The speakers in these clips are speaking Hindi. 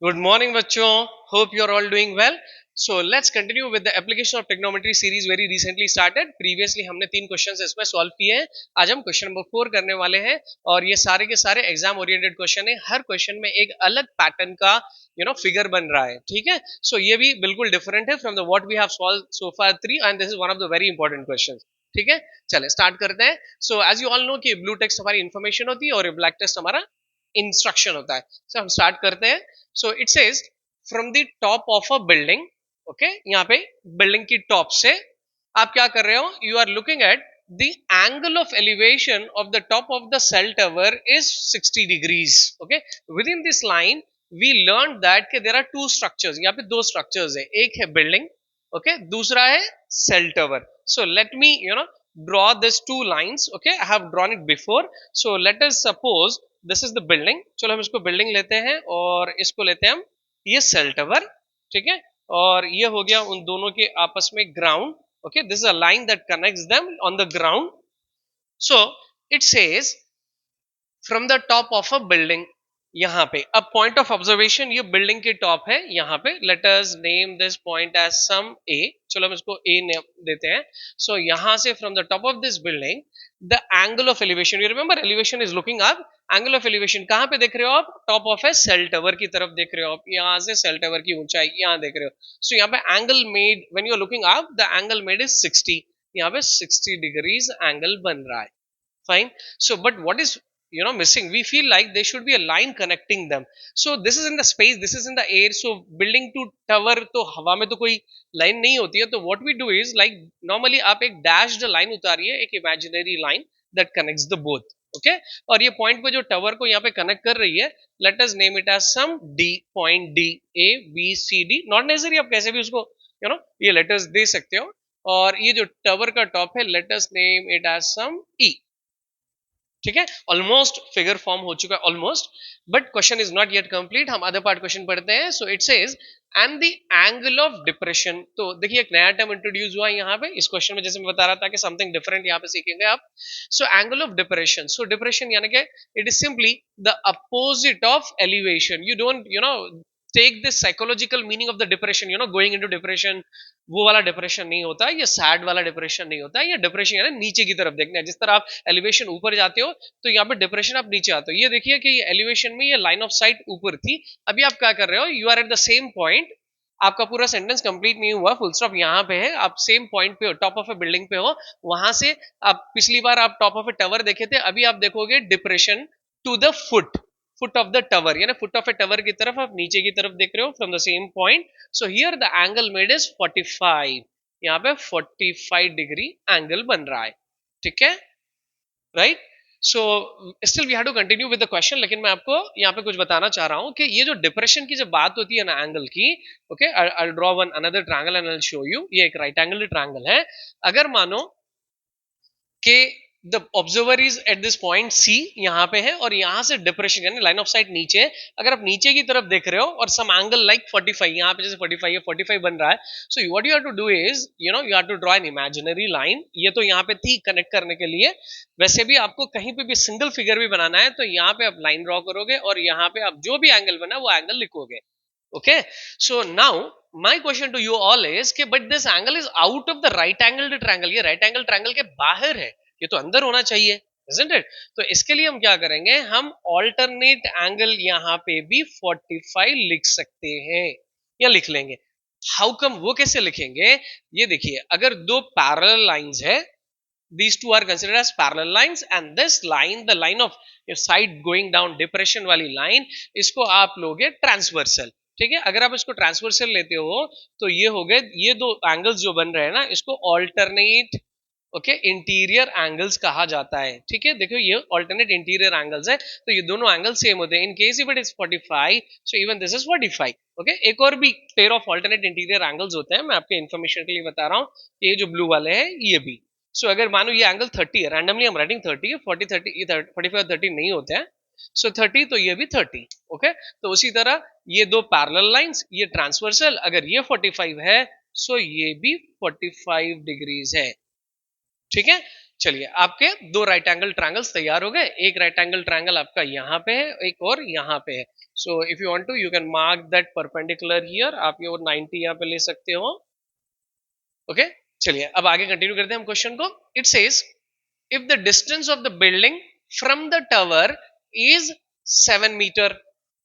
Good morning, बच्चों. Hope you're all doing well. So let's continue with the application of trigonometry series very recently started. Previously हमने 3 क्वेश्चंस इसमें सॉल्व किए हैं. आज हम क्वेश्चन नंबर 4 करने वाले हैं और ये सारे के सारे एग्जाम ओरिएंटेड क्वेश्चन है. हर क्वेश्चन में एक अलग पैटर्न का फिगर बन रहा है. ठीक है. सो ये भी बिल्कुल डिफरेंट है from the what we have solve so far 3 and this is one of the very important question. ठीक है. चले स्टार्ट करते हैं. So as you all know कि ब्लू टेक्स्ट हमारी इन्फॉर्मेशन होती है और ब्लैक टेक्स्ट हमारा इंस्ट्रक्शन होता है. सो हम स्टार्ट करते हैं. So it says from the top of a building. Okay, यहाँ पे बिल्डिंग की टॉप से आप क्या कर रहे हो? You are looking at the angle of elevation of the top of the cell tower is 60 degrees. Okay, within this line we learned that कि there are two structures. यहाँ पे दो structures है. एक है building, okay, दूसरा है cell tower. So let me draw these two lines. Okay, I have drawn it before. So let us suppose this is the building. चलो हम इसको building लेते हैं और इसको लेते हैं हम ये cell tower. ठीक है. और ये हो गया उन दोनों के आपस में ground. Okay, this is a line that connects them on the ground. So it says from the top of a building. यहाँ पे अब पॉइंट ऑफ ऑब्जर्वेशन ये बिल्डिंग के टॉप है. यहाँ पे let us name this point as some A. चलो हम इसको ए नेम देते हैं. सो यहाँ से from the top of this building the angle of elevation, you remember elevation is looking up. Angle of elevation कहाँ पे देख रहे हो आप? Top of a cell tower की तरफ देख रहे हो आप. यहाँ से सेल टावर की ऊंचाई यहाँ देख रहे हो. सो यहाँ पे angle made when you are looking up the angle made is 60. यहाँ पे 60 डिग्रीज एंगल बन रहा है. Fine. So but what is missing? We feel like there should be a line connecting them. So this is in the space, this is in the air. So building to tower तो हवा में तो कोई लाइन नहीं होती है. तो what we do is like normally आप एक dashed line उतारिए, एक imaginary line that connects the both. Okay, और ये पॉइंट पे जो टावर को यहाँ पे कनेक्ट कर रही है, let us name it as some D. Point D, A B C D. Not necessary आप कैसे भी उसको ये लेटर्स दे सकते हो. और ये जो टावर का टॉप है, let us name it as some E. ठीक है. ऑलमोस्ट फिगर फॉर्म हो चुका है almost, but question is not yet complete. हम अदर पार्ट क्वेश्चन पढ़ते हैं. So it says and the angle of depression. तो देखिए एक नया टर्म इंट्रोड्यूस हुआ यहाँ पे इस क्वेश्चन में, जैसे मैं बता रहा था कि समथिंग डिफरेंट यहाँ पे सीखेंगे आप. So angle of depression. So depression यानी कि it is simply the opposite of elevation. You don't take this psychological meaning of the depression, going into depression. वो वाला डिप्रेशन नहीं होता, ये सैड वाला डिप्रेशन नहीं होता. ये डिप्रेशन यानी नीचे की तरफ देखना है. जिस तरह आप एलिवेशन ऊपर जाते हो तो यहाँ पे डिप्रेशन आप नीचे आते हो. ये देखिए कि ये एलिवेशन में ये लाइन ऑफ साइट ऊपर थी. अभी आप क्या कर रहे हो? You are at the same point. आपका पूरा सेंटेंस कंप्लीट नहीं हुआ, फुल स्टॉप यहाँ पे है. आप सेम पॉइंट पे हो, टॉप ऑफ ए बिल्डिंग पे हो. वहां से आप पिछली बार आप टॉप ऑफ ए टावर देखे थे, अभी आप देखोगे depression to the foot of the tower, यानी फुट ऑफ ए टावर की तरफ आप नीचे की तरफ देख रहे हो from the same point. So here the angle made is 45. यहाँ पे 45 डिग्री एंगल बन रहा है. ठीक है, right. So still we have to continue with the question. लेकिन मैं आपको यहाँ पे कुछ बताना चाह रहा हूँ कि ये जो डिप्रेशन की जब बात होती है ना एंगल की, okay, I draw one another triangle and I will show you. ये एक राइट एंगल ट्रायंगल है. अगर मानो कि the observer is at this point C, यहाँ पे है, और यहाँ से डिप्रेशन यानी लाइन ऑफ साइट नीचे. अगर आप नीचे की तरफ देख रहे हो और सम एंगल लाइक 45, यहाँ पे जैसे 45 है, 45 बन रहा है. So what you have to do is you have to draw an imaginary line. ये तो यहाँ पे थी कनेक्ट करने के लिए. वैसे भी आपको कहीं पे भी सिंगल फिगर भी बनाना है तो यहाँ पे आप लाइन ड्रॉ करोगे और यहाँ पे आप जो भी एंगल बना वो एंगल लिखोगे. Okay, so now my question to you all is कि but this angle is out of the right angled triangle. ये right angle triangle के बाहर है, ये तो अंदर होना चाहिए, isn't it? तो इसके लिए हम क्या करेंगे? हम alternate angle यहाँ पे भी 45 लिख सकते हैं या लिख लेंगे. How come? वो कैसे लिखेंगे? ये देखिए, अगर दो parallel lines है, these two are considered as parallel lines, and this line, the line of side going down depression वाली line, इसको आप लोगे transversal. ठीक है. अगर आप इसको ट्रांसवर्सल लेते हो तो ये हो गए, ये दो एंगल्स जो बन रहे हैं ना, इसको ऑल्टरनेट इंटीरियर एंगल्स कहा जाता है. ठीक है, देखो ये ऑल्टरनेट इंटीरियर एंगल्स है, तो ये दोनों एंगल सेम होते हैं. In case if it is 45, so even this is 45. Okay, एक और भी pair of alternate interior angles होते हैं, मैं आपके इन्फॉर्मेशन के लिए बता रहा हूँ. ये जो ब्लू वाले हैं ये भी. सो अगर मानो ये एंगल 30 है, रैंडमली हम राइटिंग 30 है, 40 30 ये 45 और 30 नहीं होते हैं. सो 30 तो ये भी 30. ओके, तो उसी तरह ये दो पैरेलल लाइंस, ये ट्रांसवर्सल, अगर ये 45 है सो ये भी 45 डिग्रीज है. ठीक है. चलिए, आपके दो राइट एंगल ट्रायंगल्स तैयार हो गए. एक राइट एंगल ट्रायंगल आपका यहाँ पे है, एक और यहाँ पे है. So if you want to you can mark that perpendicular here, आप ये 90 यहाँ पे ले सकते हो। ओके चलिए अब आगे कंटिन्यू करते हैं हम क्वेश्चन को। It says if the distance of the building from the tower is 7 meter,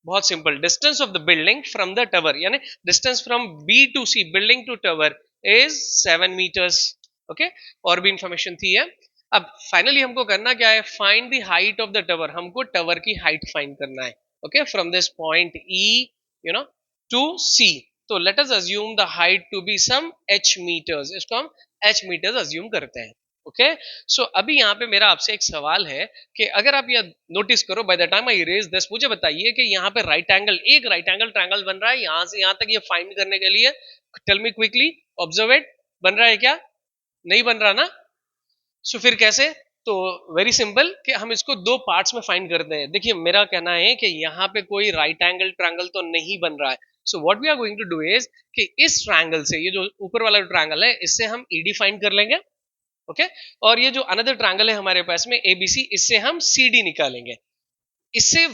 बहुत simple, distance of the building from the tower यानी distance from B to C, building to tower is 7 meters। Okay और भी इंफॉर्मेशन थी है। अब फाइनली हमको करना क्या है, find the height of the tower, हमको टावर की हाइट फाइंड करना है। Okay from this point E you know to C, तो let us assume the height to be some h meters, इसको हम h meters अज्यूम करते हैं। ओके सो अभी यहाँ पे मेरा आपसे एक सवाल है कि अगर आप ये नोटिस करो, by the time I erase this, मुझे बताइए कि यहाँ पे राइट एंगल, एक राइट एंगल ट्रायंगल बन रहा है यहाँ से यहाँ तक, ये फाइंड करने के लिए tell me quickly, observe it, बन रहा है क्या, नहीं बन रहा ना, सो फिर कैसे, तो वेरी सिंपल कि हम इसको दो पार्ट्स में फाइंड करते हैं। देखिए मेरा कहना है कि यहाँ पे कोई राइट एंगल ट्रायंगल तो नहीं बन रहा है, so what we are going to do is कि इस ट्रायंगल से, ये जो ऊपर वाला ट्रायंगल है, इससे हम ईडी फाइंड कर लेंगे। ओके और ये जो अनदर ट्रायंगल है हमारे पास में एबीसी, इससे हम सीडी निकालेंगे। इससे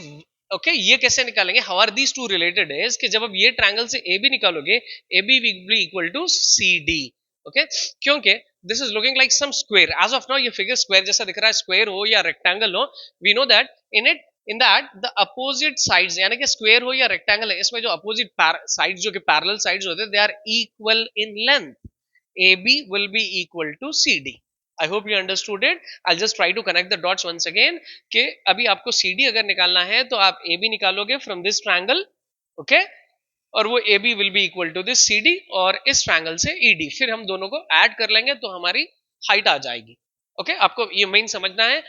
ओके ये कैसे निकालेंगे, how are these two related is कि जब आप ये ट्रायंगल से ए बी निकालोगे, A B will be equal to C D. Okay क्योंकि this is looking like some square, as of now ये फिगर स्क्वायर जैसा दिख रहा है, स्क्वायर हो या रेक्टेंगल हो, we know that in that the opposite sides, यानी कि स्क्वायर हो या रेक्टेंगल है, इसमें जो अपोजिट साइड्स जो कि पैरेलल साइड्स होते हैं, they are equal in length, AB will be equal to CD। I hope you understood it। I'll just try to connect the dots once again कि अभी आपको CD अगर निकालना है तो आप AB निकालोगे from this triangle, okay? और वो AB will be equal to this CD और इस triangle से ED, फिर हम दोनों को ऐड कर लेंगे तो हमारी हाइट आ जाएगी। ओके आपको ये मेन समझना है,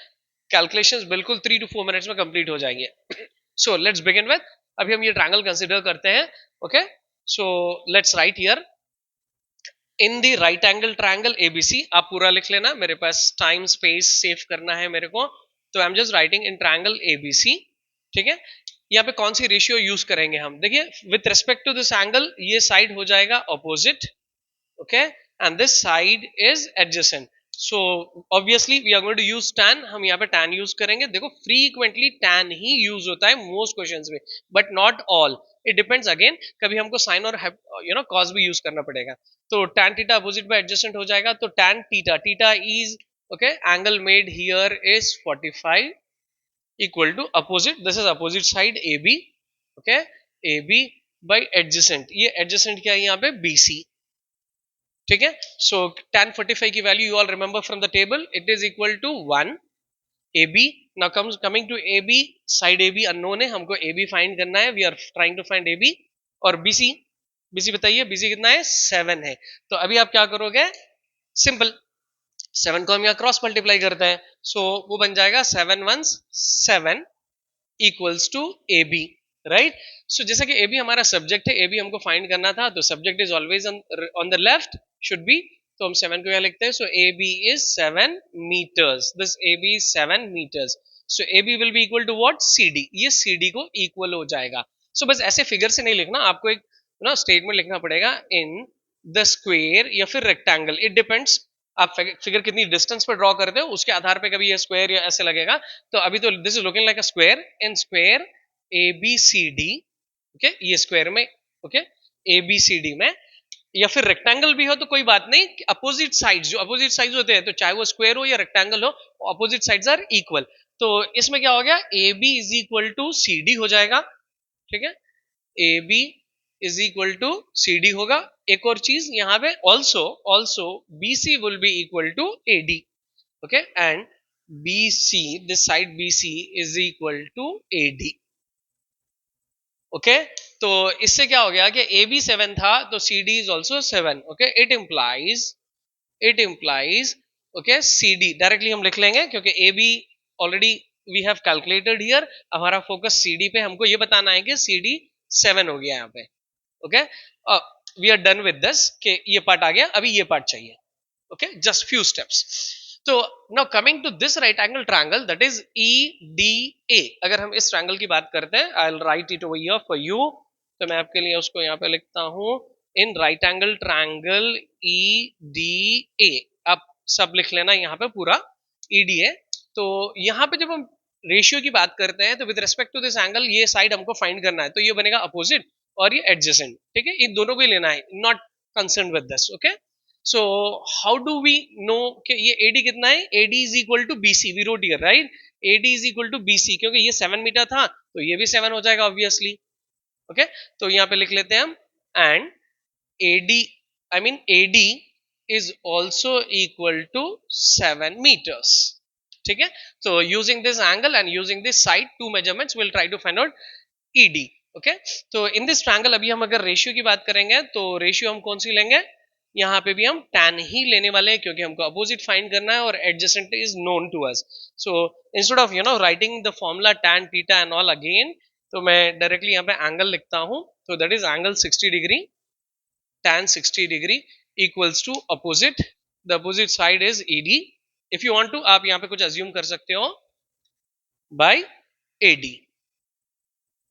कैलकुलेशंस बिल्कुल 3 to 4 मिनट्स में कंप्लीट हो जाएंगे। सो लेट्स बिगिन विद, अभी हम ये ट्रायंगल कंसिडर करते हैं। Okay so let's write here in the right angle triangle ABC, आप पूरा लिख लेना, मेरे पास टाइम स्पेस सेव करना है मेरे को, तो I am just writing in triangle ABC. ठीक है यहाँ पे कौन सी रेशियो यूज करेंगे हम, देखिए with respect to this angle ये साइड हो जाएगा opposite, okay and this side is adjacent, so obviously we are going to use tan, हम यहाँ पे tan यूज करेंगे। देखो फ्रीक्वेंटली tan ही यूज होता है मोस्ट क्वेश्चंस में, but not all, it depends again, कभी हमको साइन और कॉस भी यूज करना पड़ेगा। तो tan थीटा अपोजिट में एडजेसेंट हो जाएगा, तो tan theta, theta is okay angle made here is 45 equal to opposite, this is opposite side AB, okay AB by adjacent, ये एडजेसेंट क्या है यहाँ पे BC। ठीक है सो tan 45 की value you all remember from the table, it is equal to 1 AB। Now coming to AB, side AB unknown है, हमको AB फाइंड करना है, we are trying to find AB। और BC, BC बताइए, BC कितना है, 7 है। तो अभी आप क्या करोगे, सिंपल 7 को हम यहाँ क्रॉस मल्टीप्लाई करते हैं, सो वो बन जाएगा 7 1 7 इक्वल्स टू AB, राइट। सो जैसा कि AB हमारा सब्जेक्ट है, AB हमको फाइंड करना था, तो subject is always on the left, should be, तो हम 7 को यहाँ लिखते हैं, so AB is 7 meters, this AB is 7 meters, so AB will be equal to what, CD, ये CD को इक्वल हो जाएगा। सो बस ऐसे फिगर से नहीं लिखना, आपको एक स्टेटमेंट लिखना पड़ेगा इन द स्क्वायर या फिर रेक्टेंगल, इट डिपेंड्स आप फिगर कितनी डिस्टेंस पर ड्रॉ करते हो उसके आधार पे कभी ये स्क्वायर या ऐसे लगेगा। तो अभी तो this is looking like a square, in square ABCD, okay ये स्क्वायर में, ओके ABCD में, या फिर रेक्टेंगल भी हो तो कोई बात नहीं, अपोजिट साइड्स, जो अपोजिट साइड्स होते हैं, तो चाहे वो स्क्वायर हो या रेक्टेंगल हो, अपोजिट साइड्स आर इक्वल। तो इसमें क्या हो गया, AB is equal to CD हो जाएगा। ठीक है AB is equal to CD होगा। एक और चीज यहाँ पे also BC will be equal to AD, okay and BC, this side BC is equal to AD, okay तो इससे क्या हो गया कि AB 7 था तो CD is also 7, okay it implies okay CD directly हम लिख लेंगे क्योंकि AB already we have calculated here, हमारा फोकस CD पे, हमको ये बताना है कि CD 7 हो गया यहाँ पे। Okay we are done with this कि ये पार्ट आ गया, अभी ये पार्ट चाहिए। Okay just few steps. तो now coming to this right angle triangle that is EDA, अगर हम इस ट्रायंगल की बात करते हैं, I will write it over here for you, तो मैं आपके लिए उसको यहाँ पे लिखता हूं in right angle triangle EDA, आप सब लिख लेना यहाँ पे पूरा EDA। तो यहाँ पे जब हम रेशियो की बात करते हैं तो with respect to this angle ये साइड हमको फाइंड करना है, तो ये बनेगा अपोजिट और ये एडजेसेंट, ठीक है, इन दोनों को ही लेना है, not concern with this, okay. So how do we know कि ये AD कितना है? AD is equal to BC, we wrote here, right? AD is equal to BC, क्योंकि ये 7 मीटर था तो ये भी 7 हो जाएगा ऑब्वियसली, ओके। तो यहाँ पे लिख लेते हैं हम, and AD, I mean AD is also equal to 7 meters, ठीक है। so using this angle and using this side two measurements we'll try to find out ED, okay। तो in this triangle अभी हम अगर रेशियो की बात करेंगे तो रेशियो हम कौन सी लेंगे? यहाँ पे भी हम tan ही लेने वाले हैं क्योंकि हमको अपोजिट फाइंड करना है और adjacent is known to us. So instead of writing the formula tan theta and all again, तो मैं डायरेक्टली यहाँ पे एंगल लिखता हूँ, तो that is angle 60 degree, tan 60 degree equals to opposite, the opposite side is ED, if you want to आप यहाँ पे कुछ assume कर सकते हो by AD,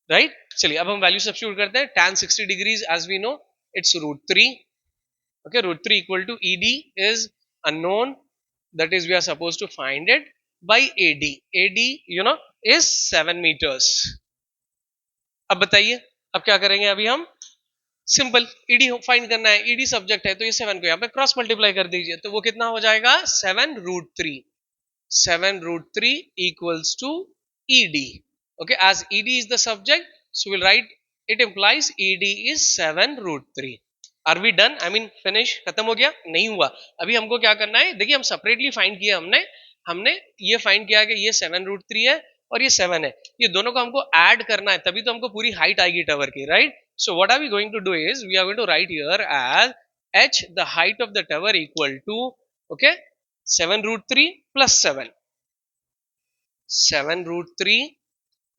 right? चलिए अब हम वैल्यू सब्स्टिट्यूट करते हैं, tan 60 degrees as we know it's √3, okay, √3 equal to ED is unknown, that is we are supposed to find it by AD, AD is 7 meters। अब बताइए अब क्या करेंगे? अभी हम सिंपल ईडी फाइंड करना है, ईडी सब्जेक्ट है तो ये 7 को यहाँ पे क्रॉस मल्टीप्लाई कर दीजिए, तो वो कितना हो जाएगा? 7√3, 7√3 equals to ED, okay, as ED is the subject so will write it implies ED is 7√3। Are we done? I mean finish, खत्म हो गया? नहीं हुआ, अभी हमको क्या करना है, देखिए हम सेपरेटली फाइंड किया, हमने हमने ये फाइंड किया कि ये 7√3 है और ये 7 है, ये दोनों को हमको ऐड करना है, तभी तो हमको पूरी हाइट आएगी टावर की, right? So what are we going to do is we are going to write here as h, the height of the tower equal to, okay, 7√3 plus 7, 7√3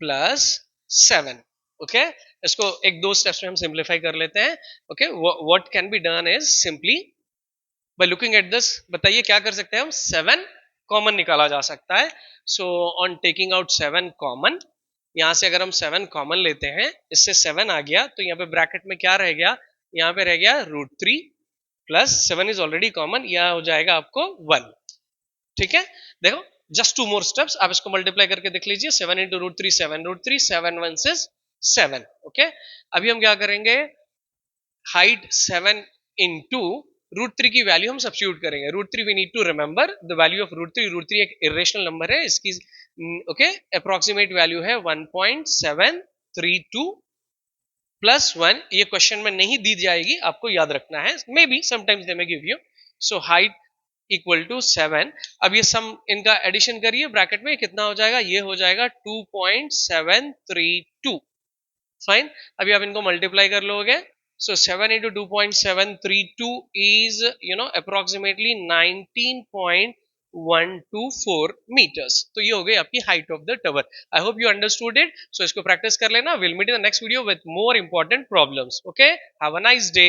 plus 7, okay। इसको एक दो स्टेप्स में हम सिंप्लीफाई कर लेते हैं, okay। what can be done is simply by looking at this, बताइए क्या कर सकते हैं हम? 7 कॉमन निकाला जा सकता है, so on taking out 7 common, यहां से अगर हम 7 कॉमन लेते हैं, इससे 7 आ गया, तो यहाँ पे ब्रैकेट में क्या रह गया? यहाँ पे रह गया √3 प्लस 7 इज ऑलरेडी कॉमन, यहाँ हो जाएगा आपको 1, ठीक है। देखो जस्ट 2 मोर स्टेप्स, आप इसको मल्टीप्लाई करके देख लीजिए, 7 इंटू √3 7√3, 7 1 इज 7, ओके। अभी हम क्या करेंगे? हाइट 7 इंटू √3 की वैल्यू हम सब्स्टिट्यूट करेंगे, √3 we need to remember the value of √3 एक इरेशनल नंबर है, इसकी ओके अप्रोक्सीमेट वैल्यू है 1.732 प्लस 1, ये क्वेश्चन में नहीं दी जाएगी, आपको याद रखना है, may be sometimes they may give you. So height equal to 7, अब ये सम इनका एडिशन करिए ब्रैकेट में, कितना हो जाएगा? ये हो जाएगा 2.732, फाइन। अभी आप इनको मल्टीप्लाई कर लोगे, so 7 into 2.732 is approximately 19.124 meters, तो ये हो गई आपकी height of the tower. I hope you understood it, so इसको प्रैक्टिस कर लेना, will meet in the next video with more important problems, okay. Have a nice day.